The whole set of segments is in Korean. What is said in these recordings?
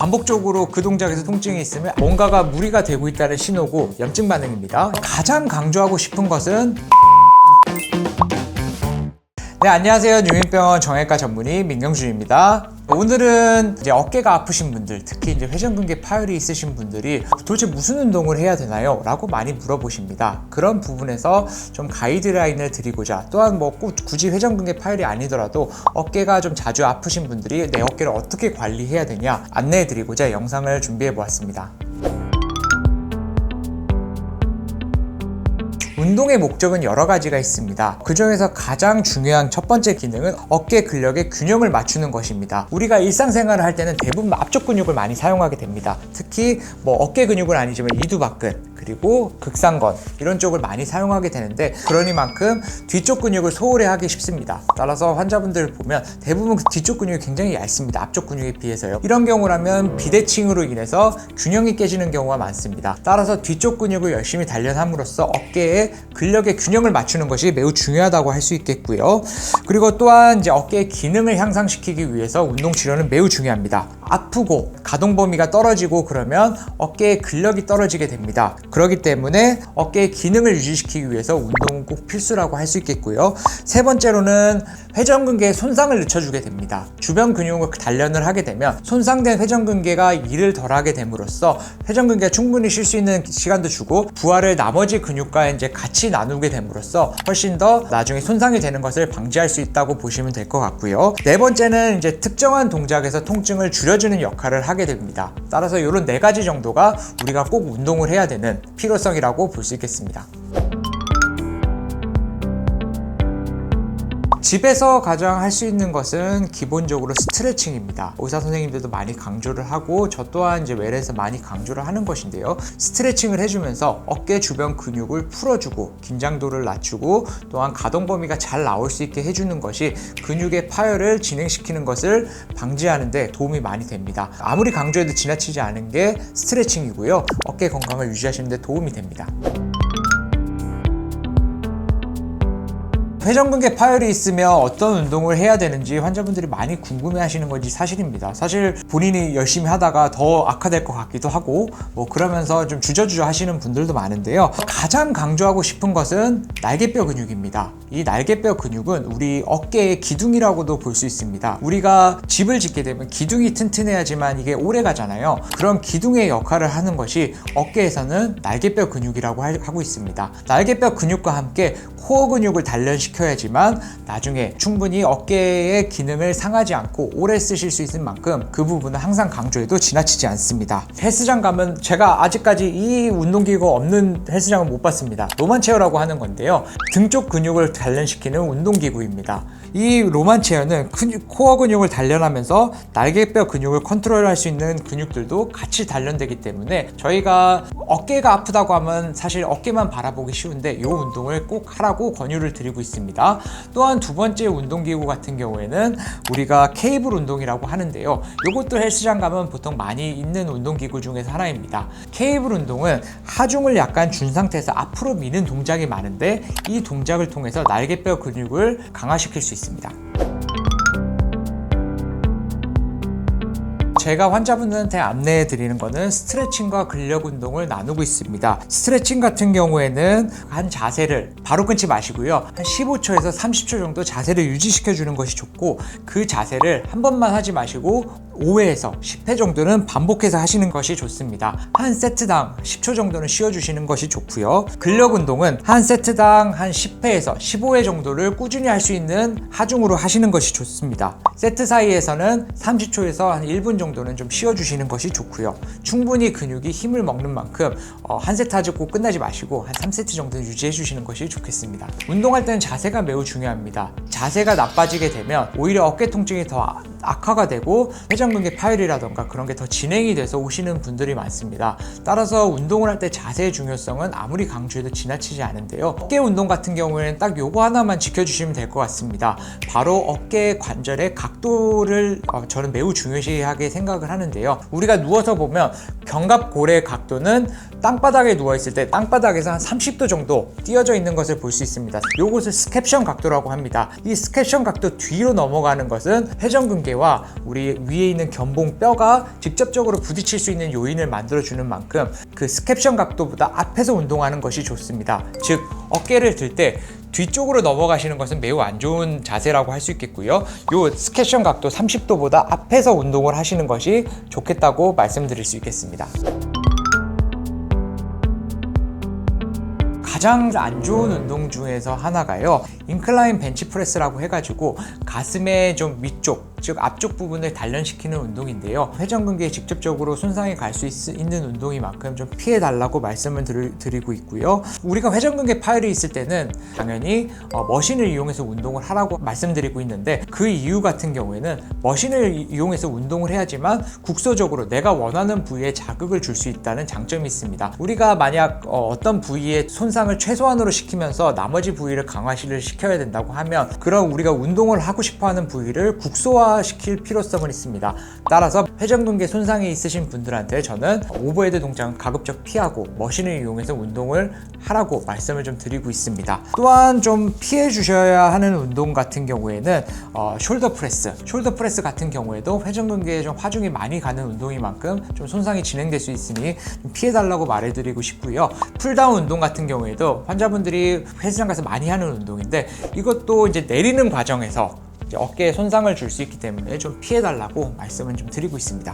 반복적으로 그 동작에서 통증이 있으면 뭔가가 무리가 되고 있다는 신호고 염증 반응입니다. 가장 강조하고 싶은 것은 네, 안녕하세요. 유민병원 정형외과 전문의 민경준입니다. 오늘은 이제 어깨가 아프신 분들, 특히 이제 회전근개 파열이 있으신 분들이 도대체 무슨 운동을 해야 되나요? 라고 많이 물어보십니다. 그런 부분에서 좀 가이드라인을 드리고자, 또한 뭐 굳이 회전근개 파열이 아니더라도 어깨가 좀 자주 아프신 분들이 내 어깨를 어떻게 관리해야 되냐 안내해 드리고자 영상을 준비해 보았습니다. 운동의 목적은 여러 가지가 있습니다. 그 중에서 가장 중요한 첫 번째 기능은 어깨 근력의 균형을 맞추는 것입니다. 우리가 일상생활을 할 때는 대부분 앞쪽 근육을 많이 사용하게 됩니다. 특히 뭐 어깨 근육은 아니지만 이두박근 그리고 극상건 이런 쪽을 많이 사용하게 되는데, 그러니만큼 뒤쪽 근육을 소홀히 하기 쉽습니다. 따라서 환자분들을 보면 대부분 그 뒤쪽 근육이 굉장히 얇습니다. 앞쪽 근육에 비해서요. 이런 경우라면 비대칭으로 인해서 균형이 깨지는 경우가 많습니다. 따라서 뒤쪽 근육을 열심히 단련함으로써 어깨에 근력의 균형을 맞추는 것이 매우 중요하다고 할 수 있겠고요. 그리고 또한 이제 어깨의 기능을 향상시키기 위해서 운동 치료는 매우 중요합니다. 아프고 가동 범위가 떨어지고 그러면 어깨의 근력이 떨어지게 됩니다. 그렇기 때문에 어깨의 기능을 유지시키기 위해서 운동은 꼭 필수라고 할 수 있겠고요. 세 번째로는 회전근개에 손상을 늦춰주게 됩니다. 주변 근육을 단련을 하게 되면 손상된 회전근개가 일을 덜하게 됨으로써 회전근개가 충분히 쉴 수 있는 시간도 주고 부하를 나머지 근육과 이제 같이 나누게 됨으로써 훨씬 더 나중에 손상이 되는 것을 방지할 수 있다고 보시면 될 것 같고요. 네 번째는 이제 특정한 동작에서 통증을 줄여주는 역할을 하게 됩니다. 따라서 이런 네 가지 정도가 우리가 꼭 운동을 해야 되는 필요성이라고 볼 수 있겠습니다. 집에서 가장 할 수 있는 것은 기본적으로 스트레칭입니다. 의사 선생님들도 많이 강조를 하고 저 또한 이제 외래에서 많이 강조를 하는 것인데요. 스트레칭을 해주면서 어깨 주변 근육을 풀어주고 긴장도를 낮추고 또한 가동 범위가 잘 나올 수 있게 해주는 것이 근육의 파열을 진행시키는 것을 방지하는 데 도움이 많이 됩니다. 아무리 강조해도 지나치지 않은 게 스트레칭이고요. 어깨 건강을 유지하시는 데 도움이 됩니다. 회전근개 파열이 있으면 어떤 운동을 해야 되는지 환자분들이 많이 궁금해 하시는 건지 사실입니다. 사실 본인이 열심히 하다가 더 악화될 것 같기도 하고 뭐 그러면서 좀 주저주저 하시는 분들도 많은데요. 가장 강조하고 싶은 것은 날개뼈 근육입니다. 이 날개뼈 근육은 우리 어깨의 기둥이라고도 볼 수 있습니다. 우리가 집을 짓게 되면 기둥이 튼튼해야지만 이게 오래 가잖아요. 그런 기둥의 역할을 하는 것이 어깨에서는 날개뼈 근육이라고 하고 있습니다. 날개뼈 근육과 함께 코어 근육을 단련시켜야지만 나중에 충분히 어깨의 기능을 상하지 않고 오래 쓰실 수 있는 만큼 그 부분은 항상 강조해도 지나치지 않습니다. 헬스장 가면 제가 아직까지 이 운동기구가 없는 헬스장은 못 봤습니다. 로만체어라고 하는 건데요. 등 쪽 근육을 단련시키는 운동기구입니다. 이 로만체어는 코어 근육을 단련하면서 날개뼈 근육을 컨트롤할 수 있는 근육들도 같이 단련되기 때문에 저희가 어깨가 아프다고 하면 사실 어깨만 바라보기 쉬운데 이 운동을 꼭 하라고 권유를 드리고 있습니다. 또한 두 번째 운동기구 같은 경우에는 우리가 케이블 운동이라고 하는데요. 이것도 헬스장 가면 보통 많이 있는 운동기구 중에서 하나입니다. 케이블 운동은 하중을 약간 준 상태에서 앞으로 미는 동작이 많은데 이 동작을 통해서 날개뼈 근육을 강화시킬 수 있습니다. 제가 환자분들한테 안내해 드리는 거는 스트레칭과 근력 운동을 나누고 있습니다. 스트레칭 같은 경우에는 한 자세를 바로 끊지 마시고요. 한 15초에서 30초 정도 자세를 유지시켜 주는 것이 좋고, 그 자세를 한 번만 하지 마시고 5회에서 10회 정도는 반복해서 하시는 것이 좋습니다. 한 세트당 10초 정도는 쉬어주시는 것이 좋고요. 근력 운동은 한 세트당 한 10회에서 15회 정도를 꾸준히 할 수 있는 하중으로 하시는 것이 좋습니다. 세트 사이에서는 30초에서 한 1분 정도는 좀 쉬어주시는 것이 좋고요. 충분히 근육이 힘을 먹는 만큼 한 세트 하고 끝나지 마시고 한 3세트 정도는 유지해 주시는 것이 좋겠습니다. 운동할 때는 자세가 매우 중요합니다. 자세가 나빠지게 되면 오히려 어깨 통증이 더 악화가 되고 회전근개 파열이라던가 그런 게 더 진행이 돼서 오시는 분들이 많습니다. 따라서 운동을 할 때 자세의 중요성은 아무리 강조해도 지나치지 않은데요. 어깨 운동 같은 경우에는 딱 요거 하나만 지켜주시면 될 것 같습니다. 바로 어깨 관절의 각도를 저는 매우 중요시하게 생각을 하는데요. 우리가 누워서 보면 견갑골의 각도는 땅바닥에 누워있을 때 땅바닥에서 한 30도 정도 띄어져 있는 것을 볼 수 있습니다. 이것을 스캡션 각도라고 합니다. 이 스캡션 각도 뒤로 넘어가는 것은 회전근개와 우리 위에 있는 견봉뼈가 직접적으로 부딪힐 수 있는 요인을 만들어주는 만큼 그 스캡션 각도보다 앞에서 운동하는 것이 좋습니다. 즉 어깨를 들 때 뒤쪽으로 넘어가시는 것은 매우 안 좋은 자세라고 할 수 있겠고요. 이 스캡션 각도 30도보다 앞에서 운동을 하시는 것이 좋겠다고 말씀드릴 수 있겠습니다. 가장 안 좋은 운동 중에서 하나가요, 인클라인 벤치프레스라고 해가지고 가슴의 좀 위쪽, 즉 앞쪽 부분을 단련시키는 운동인데요. 회전근개에 직접적으로 손상이 갈 수 있는 운동인 만큼 좀 피해달라고 말씀을 드리고 있고요. 우리가 회전근개 파열이 있을 때는 당연히 머신을 이용해서 운동을 하라고 말씀드리고 있는데, 그 이유 같은 경우에는 머신을 이용해서 운동을 해야지만 국소적으로 내가 원하는 부위에 자극을 줄 수 있다는 장점이 있습니다. 우리가 만약 어떤 부위에 손상을 최소한으로 시키면서 나머지 부위를 강화를 시켜야 된다고 하면, 그럼 우리가 운동을 하고 싶어하는 부위를 국소화시킬 필요성은 있습니다. 따라서 회전근개 손상이 있으신 분들한테 저는 오버헤드 동작은 가급적 피하고 머신을 이용해서 운동을 하라고 말씀을 좀 드리고 있습니다. 또한 좀 피해 주셔야 하는 운동 같은 경우에는 숄더 프레스 같은 경우에도 회전근개에 좀 화중이 많이 가는 운동인 만큼 좀 손상이 진행될 수 있으니 좀 피해 달라고 말해드리고 싶고요. 풀다운 운동 같은 경우에도 환자분들이 헬스장 가서 많이 하는 운동인데, 이것도 이제 내리는 과정에서 이제 어깨에 손상을 줄 수 있기 때문에 좀 피해 달라고 말씀을 좀 드리고 있습니다.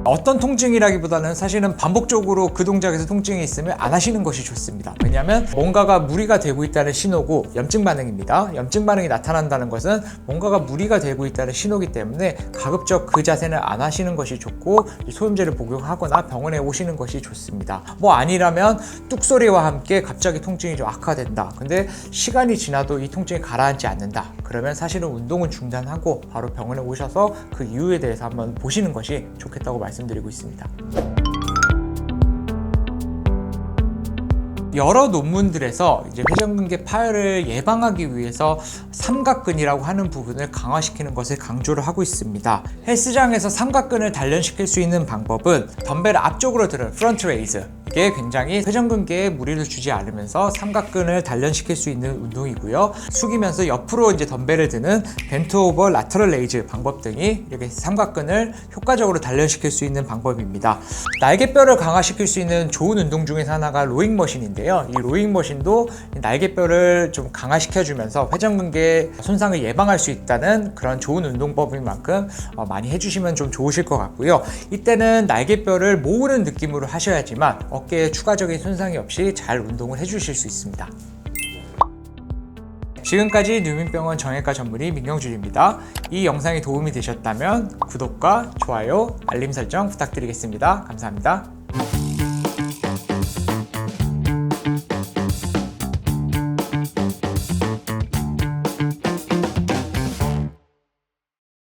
어떤 통증이라기보다는 사실은 반복적으로 그 동작에서 통증이 있으면 안 하시는 것이 좋습니다. 왜냐하면 뭔가가 무리가 되고 있다는 신호고 염증 반응입니다. 염증 반응이 나타난다는 것은 뭔가가 무리가 되고 있다는 신호이기 때문에 가급적 그 자세는 안 하시는 것이 좋고, 소염제를 복용하거나 병원에 오시는 것이 좋습니다. 뭐 아니라면 뚝소리와 함께 갑자기 통증이 좀 악화된다. 근데 시간이 지나도 이 통증이 가라앉지 않는다. 그러면 사실은 운동은 중단하고 바로 병원에 오셔서 그 이유에 대해서 한번 보시는 것이 좋겠다고 말씀드리고 있습니다. 여러 논문들에서 이제 회전근개 파열을 예방하기 위해서 삼각근이라고 하는 부분을 강화시키는 것을 강조를 하고 있습니다. 헬스장에서 삼각근을 단련시킬 수 있는 방법은 덤벨을 앞쪽으로 들은 프론트 레이즈, 이게 굉장히 회전근개에 무리를 주지 않으면서 삼각근을 단련시킬 수 있는 운동이고요. 숙이면서 옆으로 이제 덤벨을 드는 벤트 오버 라터럴 레이즈 방법 등이 이렇게 삼각근을 효과적으로 단련시킬 수 있는 방법입니다. 날개뼈를 강화시킬 수 있는 좋은 운동 중에서 하나가 로잉 머신인데요. 이 로잉 머신도 날개뼈를 좀 강화시켜주면서 회전근개 손상을 예방할 수 있다는 그런 좋은 운동법인 만큼 많이 해주시면 좀 좋으실 것 같고요. 이때는 날개뼈를 모으는 느낌으로 하셔야지만 어깨에 추가적인 손상이 없이 잘 운동을 해주실 수 있습니다. 지금까지 뉴민병원 정형외과 전문의 민경준입니다. 이 영상이 도움이 되셨다면 구독과 좋아요, 알림 설정 부탁드리겠습니다. 감사합니다.